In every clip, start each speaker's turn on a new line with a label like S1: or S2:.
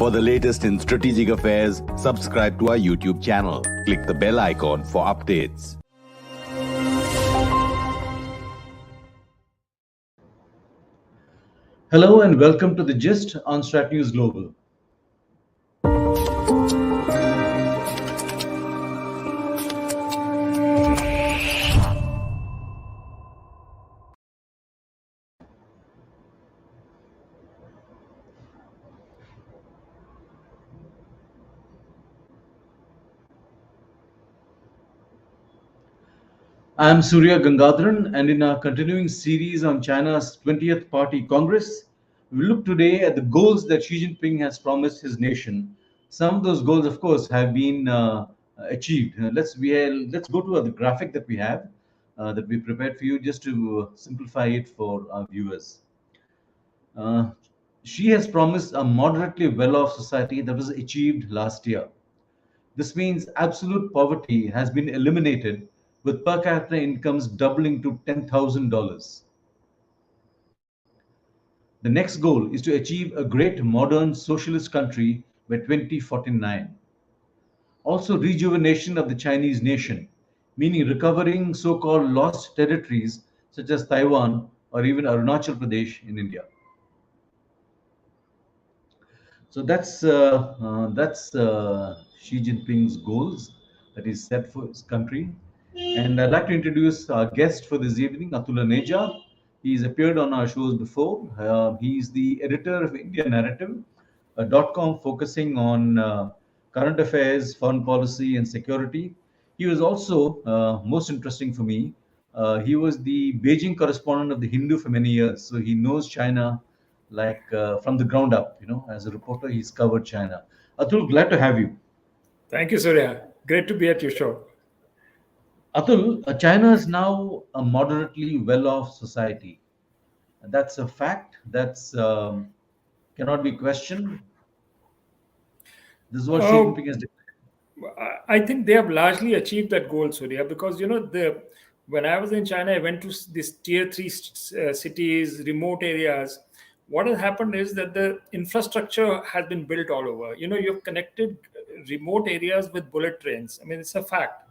S1: For the latest in strategic affairs, subscribe to our YouTube channel. Click the bell icon for updates.
S2: Hello and welcome to the Gist on Strat News Global. I am Surya Gangadharan, and in our continuing series on China's 20th Party Congress, we look today at the goals that Xi Jinping has promised his nation. Some of those goals, of course, have been achieved. Let's go to the graphic that we have that we prepared for you, just to simplify it for our viewers. Xi has promised a moderately well-off society that was achieved last year. This means absolute poverty has been eliminated, with per capita incomes doubling to $10,000. The next goal is to achieve a great modern socialist country by 2049. Also, rejuvenation of the Chinese nation, meaning recovering so-called lost territories such as Taiwan or even Arunachal Pradesh in India. So that's Xi Jinping's goals that he set for his country. And I'd like to introduce our guest for this evening, Atul Aneja. He's appeared on our shows before. He's the editor of India Narrative, a .com focusing on current affairs, foreign policy, and security. He was also, most interesting for me, he was the Beijing correspondent of the Hindu for many years. So he knows China like from the ground up. As a reporter, he's covered China. Atul, glad to have you.
S3: Thank you, Surya. Great to be at your show.
S2: Atul, China is now a moderately well-off society. That's a fact. That's cannot be questioned. This is what Xi Jinping has declared.
S3: I think they have largely achieved that goal, Surya, because when I was in China, I went to these tier 3 cities, remote areas. What has happened is that the infrastructure has been built all over. You've connected remote areas with bullet trains. I mean, it's a fact.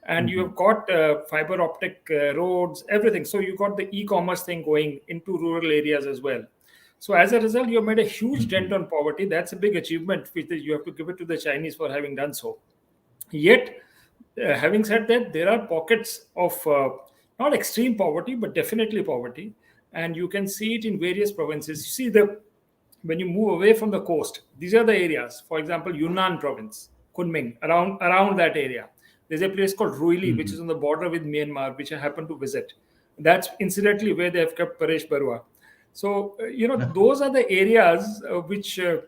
S3: And you have got fiber optic roads, everything. So you got the e-commerce thing going into rural areas as well. So as a result, you have made a huge dent on poverty. That's a big achievement, which you have to give it to the Chinese for having done so. Yet, having said that, there are pockets of not extreme poverty, but definitely poverty. And you can see it in various provinces. You see, when you move away from the coast, these are the areas. For example, Yunnan province, Kunming, around that area. There's a place called Ruili, which is on the border with Myanmar, which I happened to visit. That's incidentally where they have kept Paresh Barua. So, those are the areas which are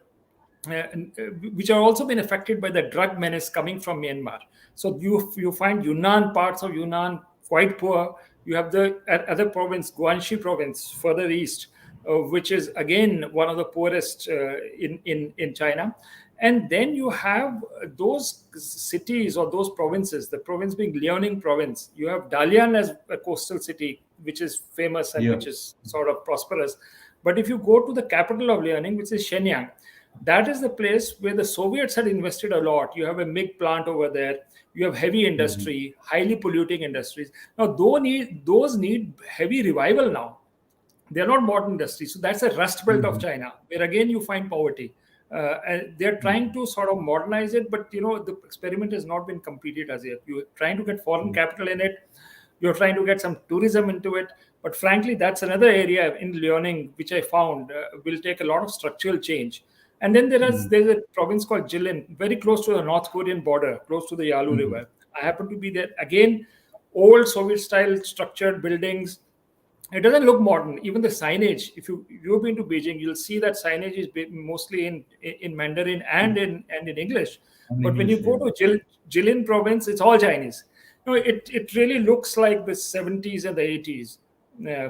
S3: also been affected by the drug menace coming from Myanmar. So you find Yunnan, parts of Yunnan quite poor. You have the other province, Guangxi province, further east, which is again one of the poorest in China. And then you have those cities or those provinces, the province being Liaoning province. You have Dalian as a coastal city, which is famous and which is sort of prosperous. But if you go to the capital of Liaoning, which is Shenyang, that is the place where the Soviets had invested a lot. You have a MiG plant over there. You have heavy industry, highly polluting industries. Now, those need heavy revival now. They're not modern industries. So that's a rust belt of China, where again you find poverty. And they're trying to sort of modernize it, but the experiment has not been completed as yet. You're trying to get foreign capital in it. You're trying to get some tourism into it. But frankly, that's another area in Liaoning, which I found will take a lot of structural change. And then there's a province called Jilin, very close to the North Korean border, close to the Yalu River. I happen to be there. Again, old Soviet-style structured buildings. It doesn't look modern. Even the signage, if you've been to Beijing, you'll see that signage is mostly in Mandarin and in English. But when you go to Jilin province, it's all Chinese. It really looks like the 70s and the 80s,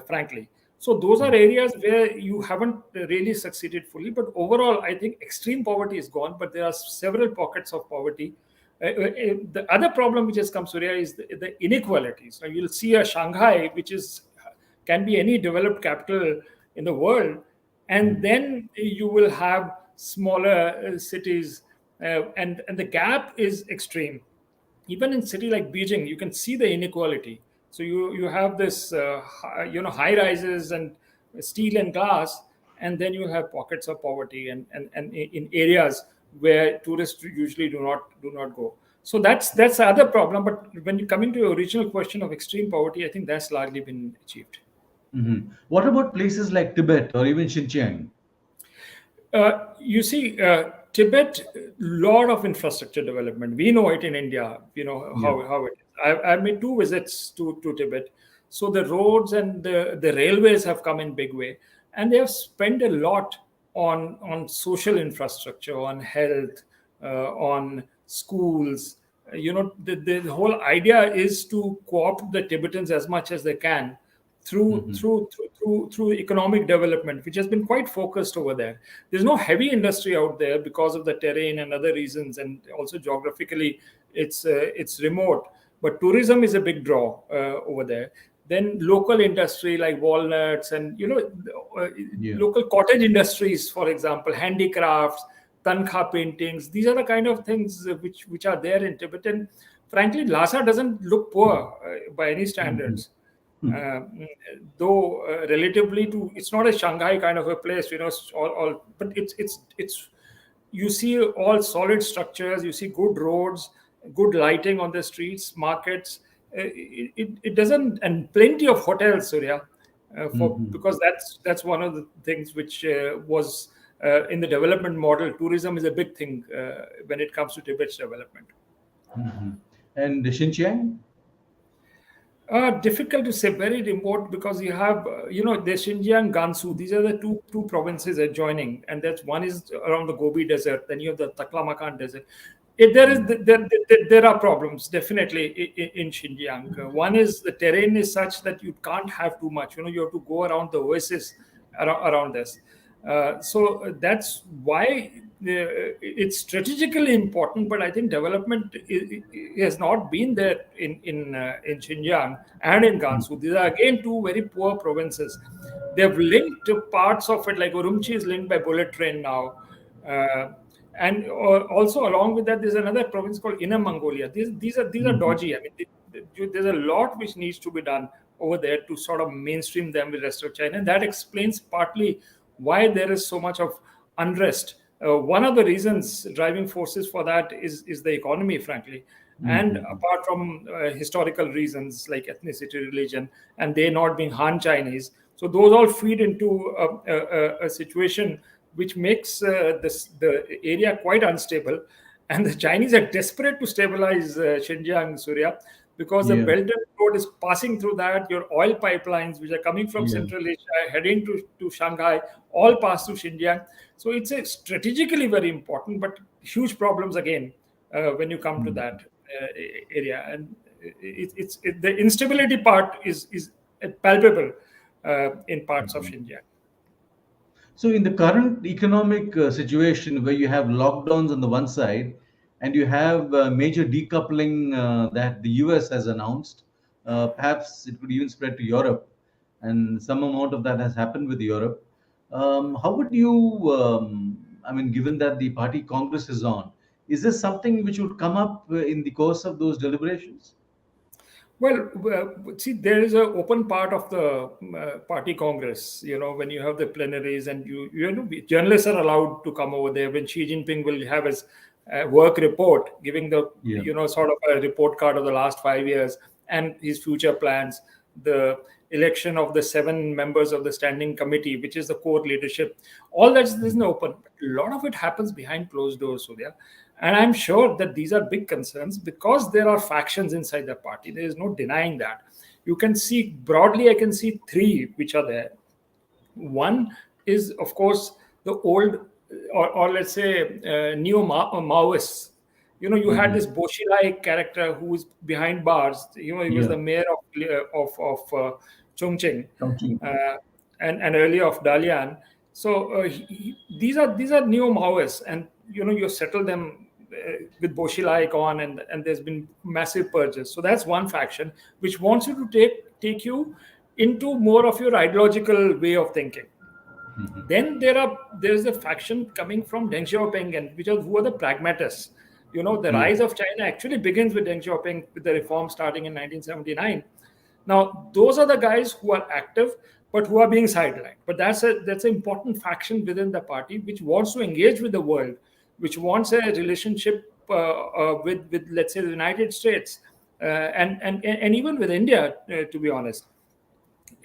S3: frankly. So those are areas where you haven't really succeeded fully. But overall, I think extreme poverty is gone, but there are several pockets of poverty. The other problem which has come, Surya, is the inequalities. So you'll see a Shanghai, which can be any developed capital in the world, and then you will have smaller cities, and the gap is extreme. Even in city like Beijing, you can see the inequality. So you have this high rises and steel and glass, and then you have pockets of poverty and in areas where tourists usually do not go. So that's the other problem. But when you coming to your original question of extreme poverty, I think that's largely been achieved.
S2: What about places like Tibet or even Xinjiang?
S3: You see, Tibet, lot of infrastructure development. We know it in India. You know
S2: Yeah.
S3: how it is. I've made two visits to Tibet. So the roads and the railways have come in big way, and they have spent a lot on social infrastructure, on health, on schools. The whole idea is to co-opt the Tibetans as much as they can through economic development, which has been quite focused over there. There's no heavy industry out there because of the terrain and other reasons, and also geographically, it's remote. But tourism is a big draw over there. Then local industry like walnuts and
S2: Yeah.
S3: local cottage industries, for example, handicrafts, tankha paintings. These are the kind of things which are there in Tibet. And frankly, Lhasa doesn't look poor by any standards. Uh, though relatively to, it's not a Shanghai kind of a place, but it's you see all solid structures, you see good roads, good lighting on the streets, markets. It doesn't, and plenty of hotels, Surya, for because that's one of the things which was in the development model. Tourism is a big thing when it comes to Tibet's development.
S2: And Xinjiang?
S3: Difficult to say, very remote, because you have, the Xinjiang, Gansu. These are the two provinces adjoining, and that's one is around the Gobi Desert. Then you have the Taklamakan Desert. There are problems definitely in Xinjiang. One is the terrain is such that you can't have too much. You have to go around the oasis around this. So that's why it's strategically important. But I think development has not been there in Xinjiang and in Gansu. These are again two very poor provinces. They have linked to parts of it, like Urumqi is linked by bullet train now. And also along with that, there's another province called Inner Mongolia. These are dodgy. I mean, there's a lot which needs to be done over there to sort of mainstream them with the rest of China, and that explains partly why there is so much of unrest. One of the reasons, driving forces for that is the economy, frankly, and apart from historical reasons like ethnicity, religion, and they not being Han Chinese. So those all feed into a situation which makes the area quite unstable. And the Chinese are desperate to stabilize Xinjiang, Surya, because the
S2: Yeah.
S3: Belt and Road is passing through that. Your oil pipelines, which are coming from
S2: Yeah.
S3: Central Asia, heading to Shanghai, all pass through Xinjiang. So it's a strategically very important, but huge problems again when you come to that area. And the instability part is palpable in parts of Xinjiang.
S2: So, in the current economic situation where you have lockdowns on the one side and you have major decoupling that the US has announced, perhaps it could even spread to Europe, and some amount of that has happened with Europe. How would you, I mean, given that the party Congress is on, is this something which would come up in the course of those deliberations?
S3: Well, see, there is an open part of the party congress. When you have the plenaries, and journalists are allowed to come over there. When Xi Jinping will have his work report, giving the
S2: Yeah.
S3: sort of a report card of the last 5 years and his future plans. The election of the 7 members of the standing committee, which is the core leadership, all that is in the open. A lot of it happens behind closed doors, Surya. And I'm sure that these are big concerns because there are factions inside the party. There is no denying that. You can see broadly, I can see 3 which are there. One is, of course, the old, or let's say, neo Maoists. You had this Boshilai character who was behind bars. He was
S2: Yeah.
S3: the mayor of Chongqing,
S2: Something.
S3: and earlier of Dalian. So these are neo Maoists, and you settle them with Boshilai on, and there's been massive purges. So that's one faction which wants you to take you into more of your ideological way of thinking. Then there's a faction coming from Deng Xiaoping, and who are the pragmatists. The rise of China actually begins with Deng Xiaoping, with the reform starting in 1979. Now, those are the guys who are active, but who are being sidelined. But that's an important faction within the party, which wants to engage with the world, which wants a relationship with let's say the United States, and even with India, to be honest.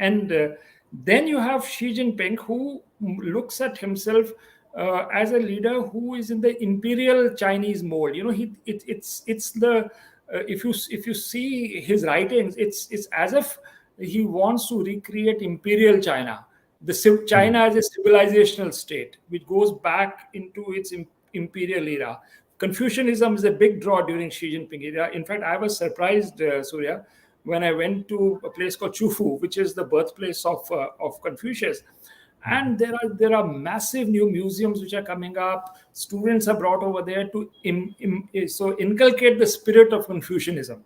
S3: And then you have Xi Jinping, who looks at himself as a leader who is in the imperial Chinese mold. It's the if you see his writings, it's as if he wants to recreate imperial China, China as a civilizational state, which goes back into its imperial era. Confucianism is a big draw during Xi Jinping era. In fact, I was surprised, Surya, when I went to a place called Chufu, which is the birthplace of Confucius. And there are massive new museums which are coming up. Students are brought over there to inculcate the spirit of Confucianism.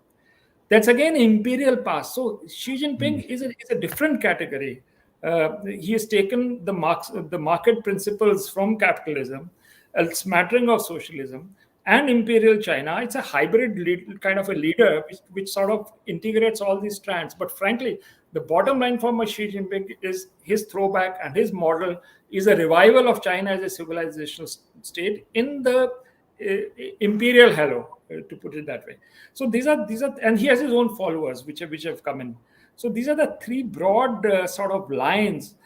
S3: That's again imperial past. So Xi Jinping is a different category. He has taken the market principles from capitalism, a smattering of socialism, and imperial China. It's a hybrid kind of a leader which sort of integrates all these strands. But frankly, the bottom line for Xi Jinping is his throwback, and his model is a revival of China as a civilizational state in the imperial halo, to put it that way. So these are, and he has his own followers which have come in. So these are the three broad sort of lines,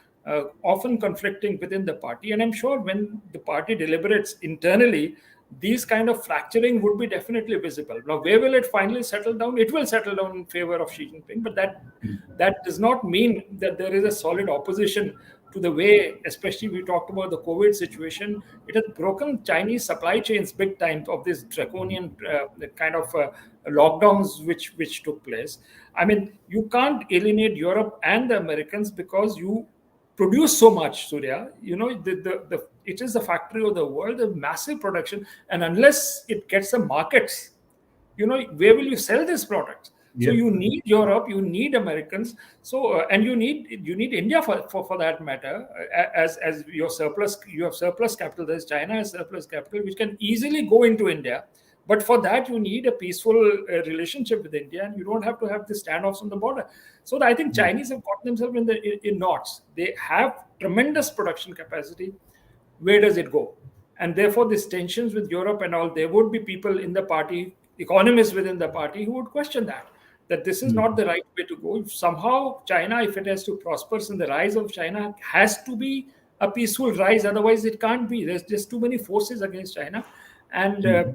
S3: often conflicting within the party. And I'm sure when the party deliberates internally, these kind of fracturing would be definitely visible. Now, where will it finally settle down? It will settle down in favor of Xi Jinping, but that does not mean that there is a solid opposition to the way, especially we talked about the COVID situation. It has broken Chinese supply chains big time of this draconian kind of lockdowns which took place. I mean, you can't alienate Europe and the Americans because you produce so much, Surya. It is the factory of the world, the massive production, and unless it gets the markets, where will you sell this product? So you need Europe, you need Americans, and you need India for that matter, as your surplus. You have surplus capital. There's China has surplus capital, which can easily go into India. But for that, you need a peaceful relationship with India, and you don't have to have the standoffs on the border. So I think Chinese have got themselves in knots. They have tremendous production capacity. Where does it go? And therefore, these tensions with Europe and all, there would be people in the party, economists within the party, who would question that this is not the right way to go. If somehow China, if it has to prosper, and the rise of China has to be a peaceful rise, otherwise it can't be. There's just too many forces against China, and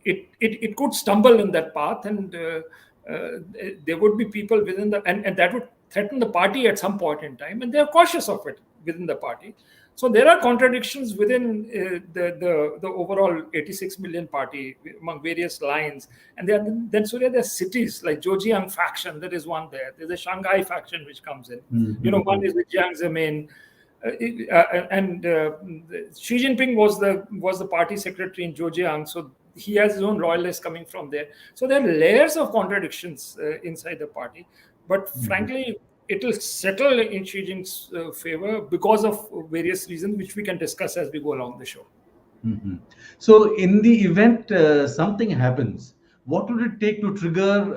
S3: it could stumble in that path, and there would be people within and that would threaten the party at some point in time, and they're cautious of it within the party. So there are contradictions within the overall 86 million party among various lines. And then Surya, there's cities like Zhejiang faction, there is one there. There's a Shanghai faction which comes in. One is with Jiang Zemin. And Xi Jinping was the party secretary in Zhejiang, so he has his own loyalists coming from there. So there are layers of contradictions inside the party. But frankly, it will settle in Xi Jinping's favor because of various reasons, which we can discuss as we go along the show.
S2: So, in the event something happens, what would it take to trigger?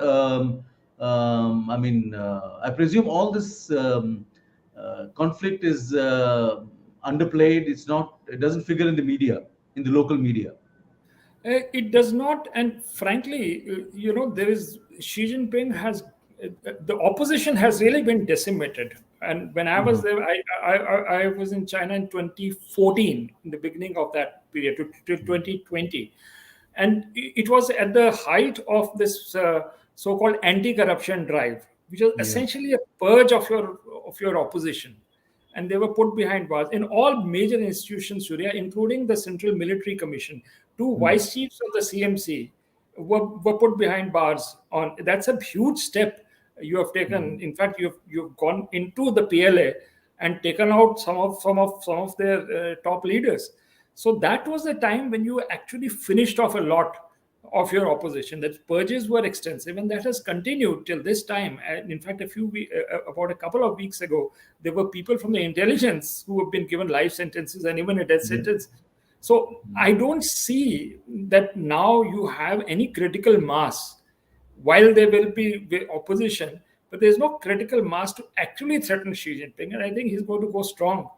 S2: I presume all this conflict is underplayed. It doesn't figure in the media, in the local media.
S3: It does not, and frankly, there is Xi Jinping has. The opposition has really been decimated. And when I was there, I was in China in 2014, in the beginning of that period, to 2020. And it was at the height of this so-called anti-corruption drive, which was essentially a purge of your opposition. And they were put behind bars in all major institutions, Surya, including the Central Military Commission. Two vice chiefs of the CMC were put behind bars. That's a huge step you have taken. In fact, you've gone into the PLA and taken out some of their top leaders. So that was the time when you actually finished off a lot of your opposition. That purges were extensive, and that has continued till this time. And in fact, about a couple of weeks ago, there were people from the intelligence who have been given life sentences and even a death
S2: Yeah.
S3: sentence. So I don't see that now you have any critical mass. While there will be opposition, but there's no critical mass to actually threaten Xi Jinping, and I think he's going to go strong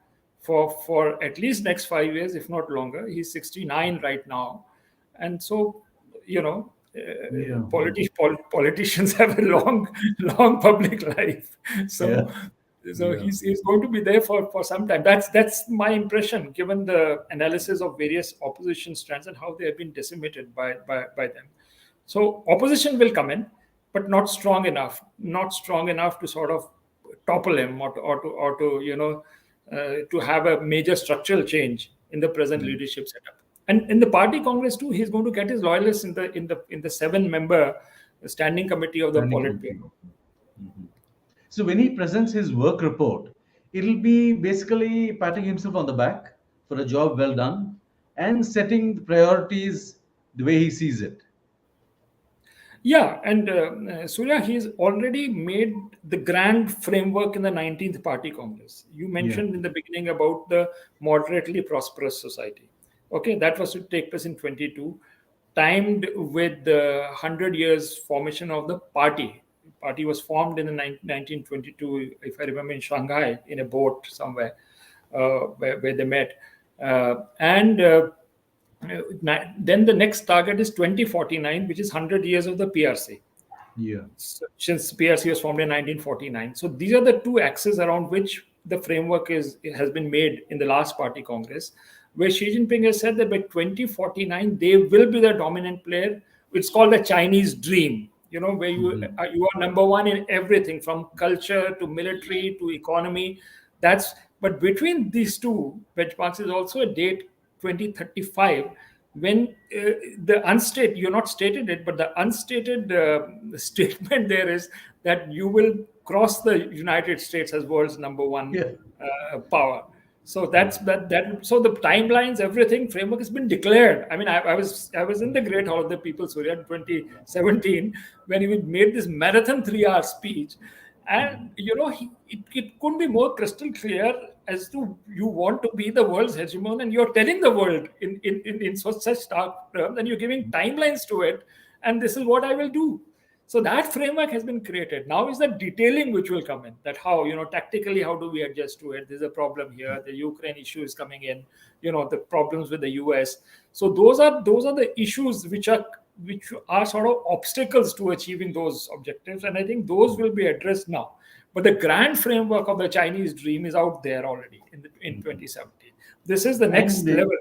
S3: for at least next 5 years, if not longer. He's 69 right now, and so you know.
S2: Yeah.
S3: Politicians have a long public life,
S2: Yeah.
S3: so
S2: Yeah.
S3: he's going to be there for some time. That's my impression, given the analysis of various opposition strands and how they have been decimated by them. So opposition will come in, but not strong enough to sort of topple him or to have a major structural change in the present leadership setup. And in the party congress too, he's going to get his loyalists in the 7-member standing committee of the
S2: Standing committee.
S3: Politburo.
S2: So when he presents his work report, it'll be basically patting himself on the back for a job well done and setting the priorities the way he sees it.
S3: Yeah, and Surya, he's already made the grand framework in the 19th Party Congress. You
S2: Yeah.
S3: mentioned in the beginning about the moderately prosperous society. Okay, that was to take place in 22, timed with the 100 years formation of the party. Party was formed in the 1922, if I remember, in Shanghai, in a boat somewhere where they met. Then the next target is 2049, which is 100 years of the PRC.
S2: Yeah.
S3: Since PRC was formed in 1949. So these are the two axes around which the framework has been made in the last party congress, where Xi Jinping has said that by 2049 they will be the dominant player. It's called the Chinese dream. Where you are number one in everything from culture to military to economy. But between these two benchmarks is also a date 2035 when the unstated, you're not stated it, but the unstated statement there is that you will cross the United States as world's number one
S2: Yeah.
S3: power. So that's that. So the timelines, everything, framework has been declared. I mean, I was in the Great Hall of the People, Surya, in 2017 when he made this marathon 3-hour speech, and it couldn't be more crystal clear as to you want to be the world's hegemon, and you're telling the world in such stark terms, and you're giving timelines to it, and this is what I will do. So that framework has been created. Now is the detailing which will come in. That how tactically how do we adjust to it? There's a problem here. The Ukraine issue is coming in. The problems with the US. So those are the issues which are sort of obstacles to achieving those objectives, and I think those will be addressed now. But the grand framework of the Chinese dream is out there already in 2017. This is the next
S2: And
S3: level.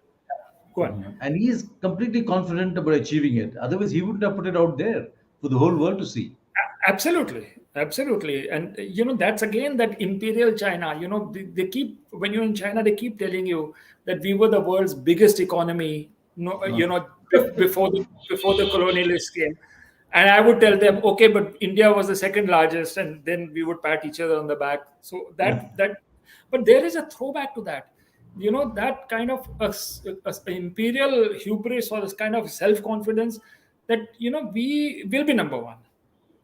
S3: Go on.
S2: and he is completely confident about achieving it. Otherwise, he wouldn't have put it out there for the whole world to see.
S3: Absolutely, and that's again that imperial China. They keep, when you're in China, they keep telling you that we were the world's biggest economy. Before the colonialists came, and I would tell them, okay, but India was the second largest, and then we would pat each other on the back. So but there is a throwback to that. That kind of imperial hubris or this kind of self confidence that we will be number one,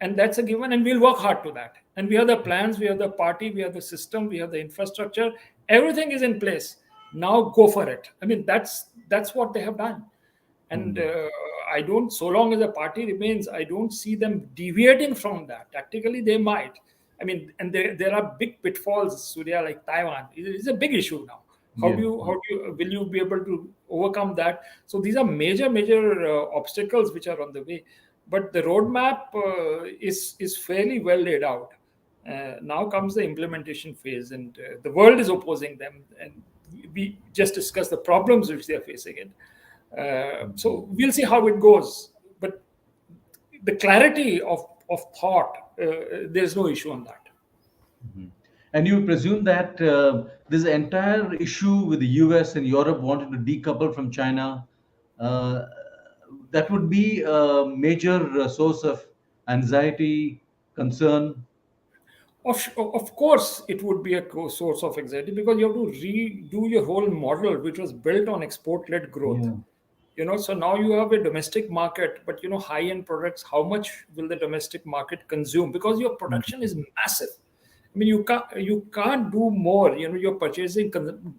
S3: and that's a given, and we'll work hard to that. And we have the plans, we have the party, we have the system, we have the infrastructure, everything is in place. Now go for it. I mean, that's what they have done. And I don't, so long as the party remains, I don't see them deviating from that. Tactically they might. I mean, and there are big pitfalls, Surya, like Taiwan. It's a big issue now. How
S2: Yeah.
S3: do you will you be able to overcome that? So these are major obstacles which are on the way, but the roadmap is fairly well laid out. Now comes the implementation phase, and the world is opposing them, and we just discussed the problems which they are facing it. So we'll see how it goes, but the clarity of thought, there's no issue on that.
S2: And you presume that this entire issue with the US and Europe wanting to decouple from China, uh, that would be a major source of anxiety, concern.
S3: Of course, it would be a source of anxiety because you have to redo your whole model, which was built on export-led growth.
S2: Yeah.
S3: So now you have a domestic market, but high-end products, how much will the domestic market consume? Because your production is massive. I mean, you can't do more. Your purchasing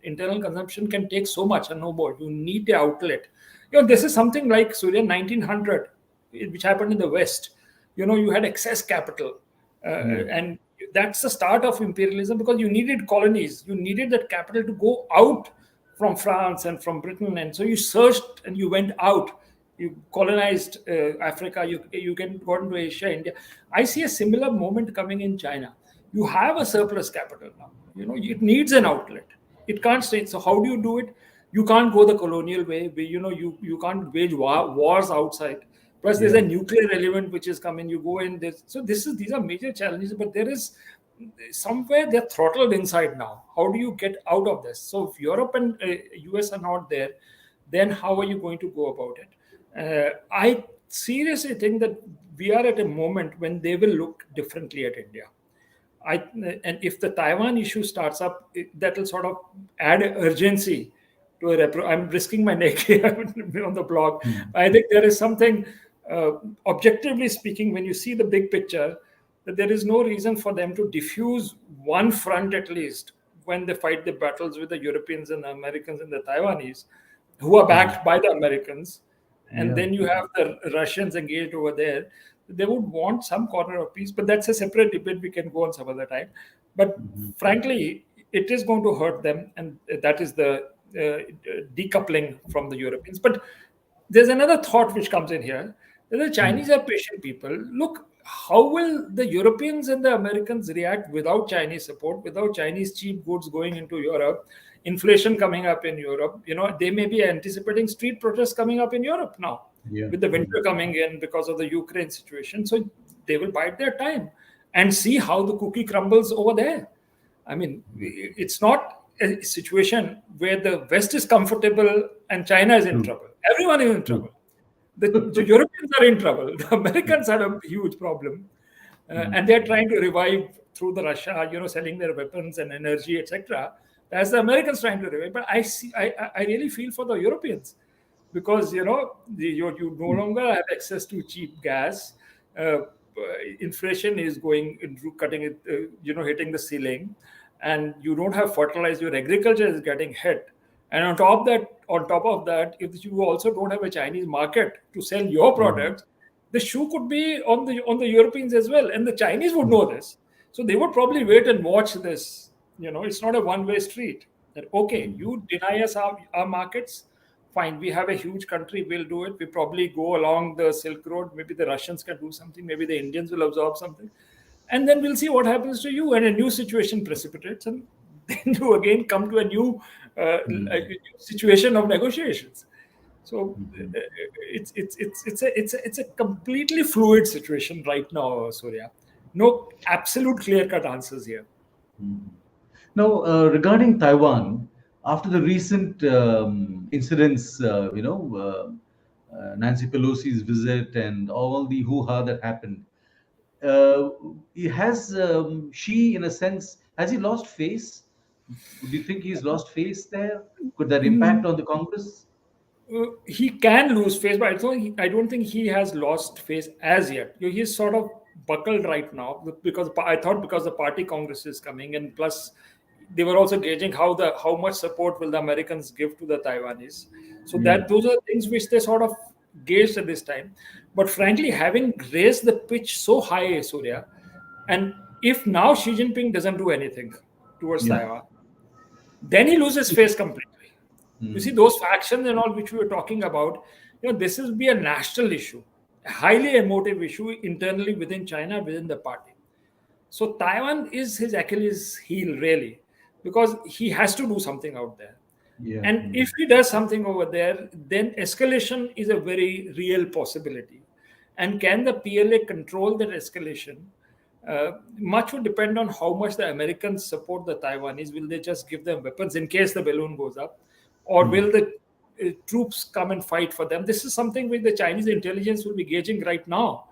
S3: internal consumption can take so much and no more. You need the outlet. This is something like Surya 1900, which happened in the West. You had excess capital,
S2: Yeah.
S3: and that's the start of imperialism, because you needed colonies. You needed that capital to go out from France and from Britain, and so you searched and you went out. You colonized Africa. You can go into Asia, India. I see a similar moment coming in China. You have a surplus capital now. It needs an outlet. It can't stay. So how do you do it? You can't go the colonial way. You can't wage wars outside. Plus, there's
S2: Yeah.
S3: a nuclear element which is coming. You go in. So these are major challenges. But there is somewhere they're throttled inside now. How do you get out of this? So if Europe and US are not there, then how are you going to go about it? I seriously think that we are at a moment when they will look differently at India. I and if the Taiwan issue starts up, that will sort of add urgency to I'm risking my neck here on the blog. I think there is something, objectively speaking, when you see the big picture, that there is no reason for them to diffuse one front at least when they fight the battles with the Europeans and the Americans and the Taiwanese, who are backed by the Americans, and
S2: Yeah.
S3: then you have the Russians engaged over there. They would want some corner of peace, but that's a separate debate we can go on some other time. But frankly, it is going to hurt them, and that is the decoupling from the Europeans. But there's another thought which comes in here, that the Chinese are patient people. Look, how will the Europeans and the Americans react without Chinese support, without Chinese cheap goods going into Europe, inflation coming up in Europe? They may be anticipating street protests coming up in Europe now,
S2: Yeah.
S3: with the winter coming in because of the Ukraine situation. So they will bide their time and see how the cookie crumbles over there. I mean, it's not a situation where the West is comfortable and China is in trouble. Everyone is in trouble. The Europeans are in trouble. The Americans had a huge problem, and they're trying to revive through the Russia, selling their weapons and energy, etc. As the Americans trying to revive. But I really feel for the Europeans, because you no longer have access to cheap gas. Inflation is cutting it, hitting the ceiling, and you don't have fertilizer. Your agriculture is getting hit, and on top of that, if you also don't have a Chinese market to sell your products, the shoe could be on the Europeans as well, and the Chinese would know this, so they would probably wait and watch this. It's not a one-way street. That okay, you deny us our markets, fine. We have a huge country, we'll do it. We probably go along the Silk Road. Maybe the Russians can do something. Maybe the Indians will absorb something, and then we'll see what happens to you. And a new situation precipitates, and then you again come to a new situation of negotiations. So it's a completely fluid situation right now, Surya. No absolute clear-cut answers here.
S2: Now, regarding Taiwan, after the recent incidents, Nancy Pelosi's visit and all the hoo-ha that happened, uh, has she, in a sense, has he lost face? Do you think he's lost face there? Could that impact on the Congress?
S3: He can lose face, but I don't think he has lost face as yet. He's sort of buckled right now, because I thought, because the party congress is coming, and plus they were also gauging how much support will the Americans give to the Taiwanese. So
S2: Yeah.
S3: that those are things which they sort of gauged at this time. But frankly, having raised the pitch so high, Surya, and if now Xi Jinping doesn't do anything towards
S2: Yeah.
S3: Taiwan, then he loses face completely. You see, those factions and all which we were talking about, this will be a national issue, a highly emotive issue internally within China, within the party. So Taiwan is his Achilles heel, really, because he has to do something out there.
S2: Yeah.
S3: And if he does something over there, then escalation is a very real possibility. And can the PLA control that escalation? Much would depend on how much the Americans support the Taiwanese. Will they just give them weapons in case the balloon goes up? Or will the troops come and fight for them? This is something which the Chinese intelligence will be gauging right now,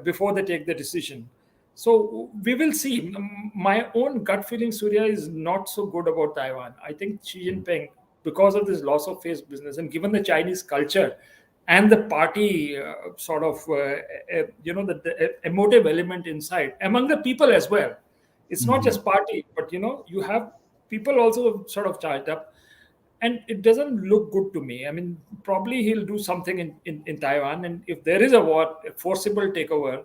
S3: before they take the decision. So we will see. My own gut feeling, Surya, is not so good about Taiwan. I think Xi Jinping because of this loss of face business, and given the Chinese culture and the party the emotive element inside among the people as well. It's not just party, but you have people also sort of charged up, and it doesn't look good to me. I mean, probably he'll do something in Taiwan, and if there is a war, a forcible takeover,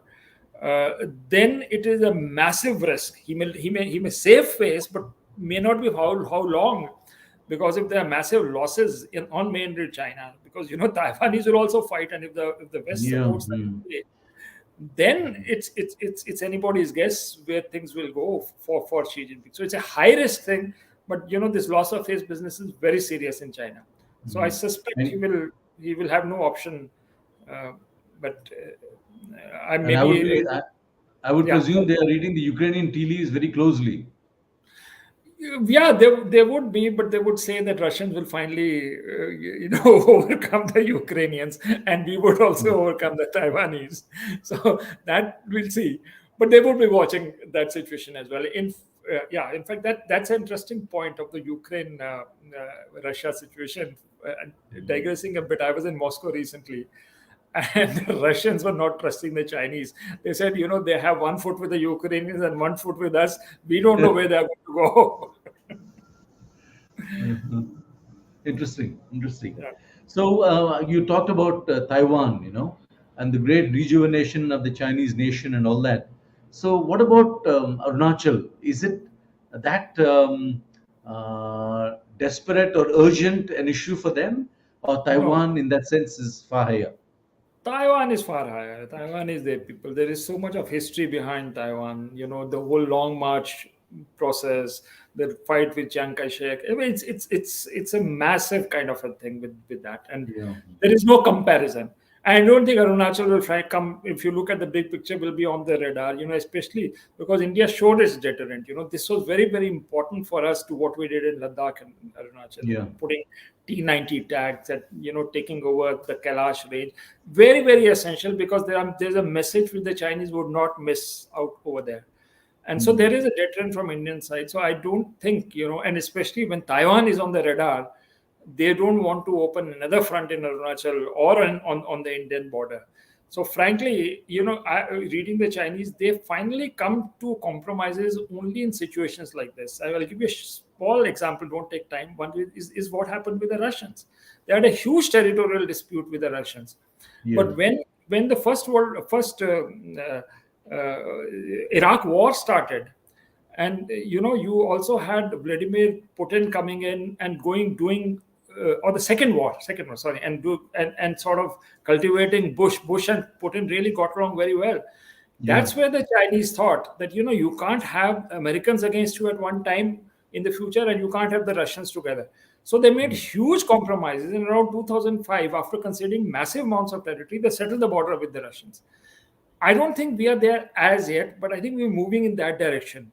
S3: then it is a massive risk. He may save face, but may not be how long, because if there are massive losses on mainland China, because Taiwanese will also fight, and if the West
S2: Yeah.
S3: supports them, then it's anybody's guess where things will go for Xi Jinping. So it's a high risk thing, but this loss of face business is very serious in China. So I suspect
S2: And,
S3: he will have no option. But I
S2: and I would
S3: maybe
S2: I would
S3: yeah.
S2: presume they are reading the Ukrainian tea leaves very closely.
S3: Yeah, they would be, but they would say that Russians will finally, overcome the Ukrainians, and we would also overcome the Taiwanese. So that we'll see. But they would be watching that situation as well. In fact, that's an interesting point of the Ukraine Russia situation. Digressing a bit, I was in Moscow recently, and the Russians were not trusting the Chinese. They said, they have one foot with the Ukrainians and one foot with us. We don't know where they're going to go.
S2: Interesting, interesting.
S3: Yeah.
S2: So you talked about Taiwan, and the great rejuvenation of the Chinese nation and all that. So what about Arunachal? Is it that desperate or urgent an issue for them, or
S3: No,
S2: Taiwan in that sense is far higher?
S3: Taiwan is far higher. Taiwan is their people. There is so much of history behind Taiwan. The whole Long March process, the fight with Chiang Kai-shek. I mean, it's a massive kind of a thing with that, and
S2: Yeah.
S3: there is no comparison. I don't think Arunachal will come. If you look at the big picture, will be on the radar. Especially because India showed its deterrent. This was very, very important for us to what we did in Ladakh and Arunachal,
S2: Yeah.
S3: putting T-90 tags, and taking over the Kailash range. Very, very essential, because there's a message which the Chinese would not miss out over there. And so there is a deterrent from Indian side. So I don't think, and especially when Taiwan is on the radar, they don't want to open another front in Arunachal or on the Indian border. So frankly, reading the Chinese, they finally come to compromises only in situations like this. I will give you a small example, don't take time. One is what happened with the Russians. They had a huge territorial dispute with the Russians.
S2: Yeah.
S3: But when the first Iraq war started, and you also had Vladimir Putin coming in and doing or the second war, sorry, and sort of cultivating Bush and Putin really got along very well. That's where the Chinese thought that you can't have Americans against you at one time in the future, and you can't have the Russians together. So they made huge compromises in around 2005. After conceding massive amounts of territory, they settled the border with the Russians. I don't think we are there as yet, but I think we're moving in that direction.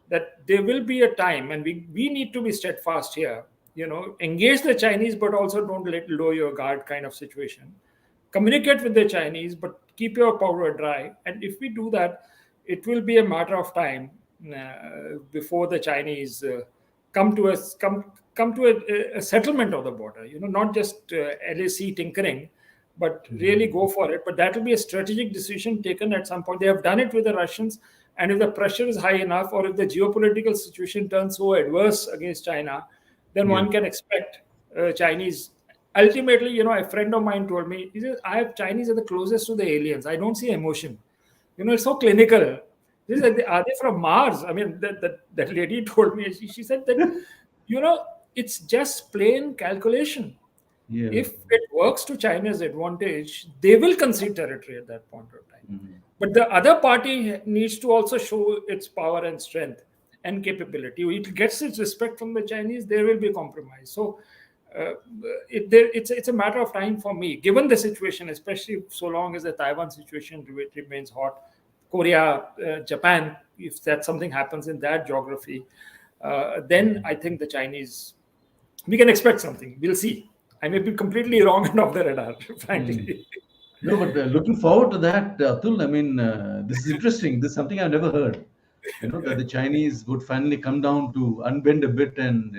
S3: That there will be a time, and we need to be steadfast here. Engage the Chinese, but also don't let lower your guard kind of situation. Communicate with the Chinese, but keep your powder dry. And if we do that, it will be a matter of time before the Chinese come to a settlement of the border. Not just LAC tinkering, but really go for it. But that will be a strategic decision taken at some point. They have done it with the Russians. And if the pressure is high enough, or if the geopolitical situation turns so adverse against China, then one can expect Chinese. Ultimately, a friend of mine told me, he says, I have Chinese are the closest to the aliens. I don't see emotion. It's so clinical. This is like, are they from Mars? I mean, that lady told me, she said that, it's just plain calculation.
S2: Yeah.
S3: If it works to China's advantage, they will concede territory at that point of time. But the other party needs to also show its power and strength and capability. It gets its respect from the Chinese, there will be a compromise. So it's a matter of time for me, given the situation, especially so long as the Taiwan situation remains hot. Korea, Japan, if that something happens in that geography, then I think the Chinese, we can expect something. We'll see. I may be completely wrong and off the radar, frankly.
S2: No, but looking forward to that, Atul. I mean, this is interesting. This is something I've never heard. That the Chinese would finally come down to unbend a bit and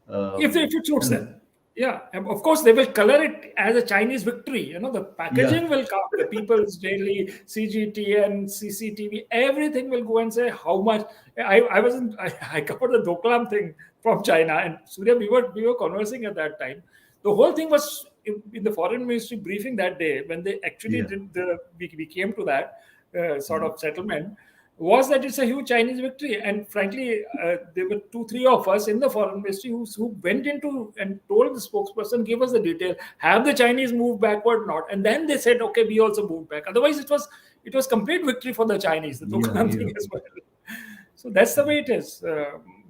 S3: If it suits
S2: And
S3: them. Yeah, and of course they will color it as a Chinese victory. The
S2: yeah,
S3: packaging will come, the People's Daily, CGTN, CCTV, everything will go and say how much. I wasn't. I covered the Doklam thing from China, and Surya, we were conversing at that time. The whole thing was in the foreign ministry briefing that day when they actually
S2: yeah,
S3: did we came to that sort of settlement, was that it's a huge Chinese victory. And frankly, there were two, three of us in the foreign ministry who went into and told the spokesperson, give us the detail, have the Chinese moved backward or not? And then they said, okay, we also moved back. Otherwise, it was complete victory for the Chinese, the
S2: yeah,
S3: Doklam
S2: yeah.
S3: thing as well. So that's the way it is.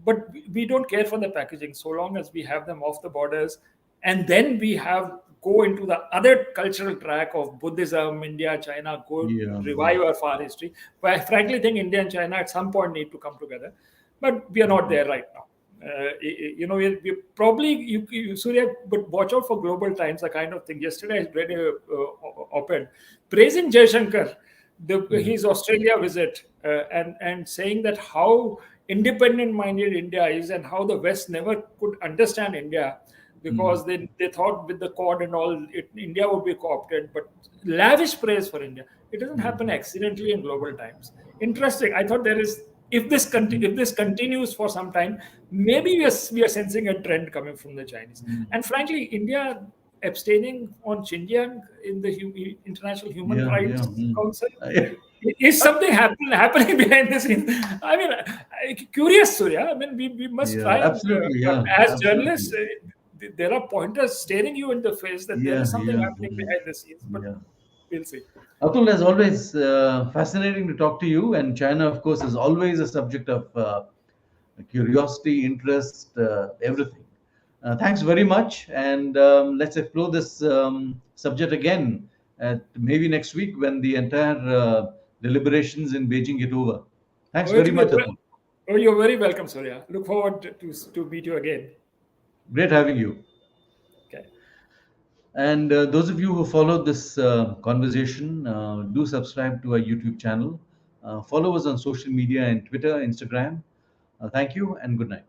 S3: But we don't care for the packaging so long as we have them off the borders, and then we have go into the other cultural track of Buddhism, India, China, go
S2: Yeah,
S3: revive our far history. But I frankly think India and China at some point need to come together, but we are not there right now. We probably Surya, but watch out for global times, the kind of thing. Yesterday, I read a op-ed praising Jaishankar, his Australia visit, and saying that how independent-minded India is and how the West never could understand India because they thought with the Quad and all, India would be co-opted. But lavish praise for India. It doesn't happen accidentally in global times. Interesting. I thought there is if this continues for some time, maybe we are sensing a trend coming from the Chinese. And frankly, India abstaining on Xinjiang in the International Human
S2: yeah, yeah.
S3: Rights Council
S2: Yeah.
S3: is something happening behind the scenes. I mean, curious, Surya. I mean, we must
S2: Yeah,
S3: try and,
S2: absolutely.
S3: but
S2: Yeah,
S3: as journalists,
S2: absolutely.
S3: there are pointers staring you in the face that there
S2: Yeah,
S3: is something
S2: yeah,
S3: happening behind the scenes. But
S2: yeah.
S3: we'll see.
S2: Atul, as always, fascinating to talk to you. And China, of course, is always a subject of curiosity, interest, everything. Thanks very much. And let's explore this subject again maybe next week when the entire deliberations in Beijing get over. Thanks
S3: Oh,
S2: very
S3: it'll be
S2: much, Atul.
S3: you're very welcome, Surya. Look forward to meet you again.
S2: Great having you.
S3: Okay.
S2: And those of you who followed this conversation, do subscribe to our YouTube channel. Follow us on social media and Twitter, Instagram. Thank you and good night.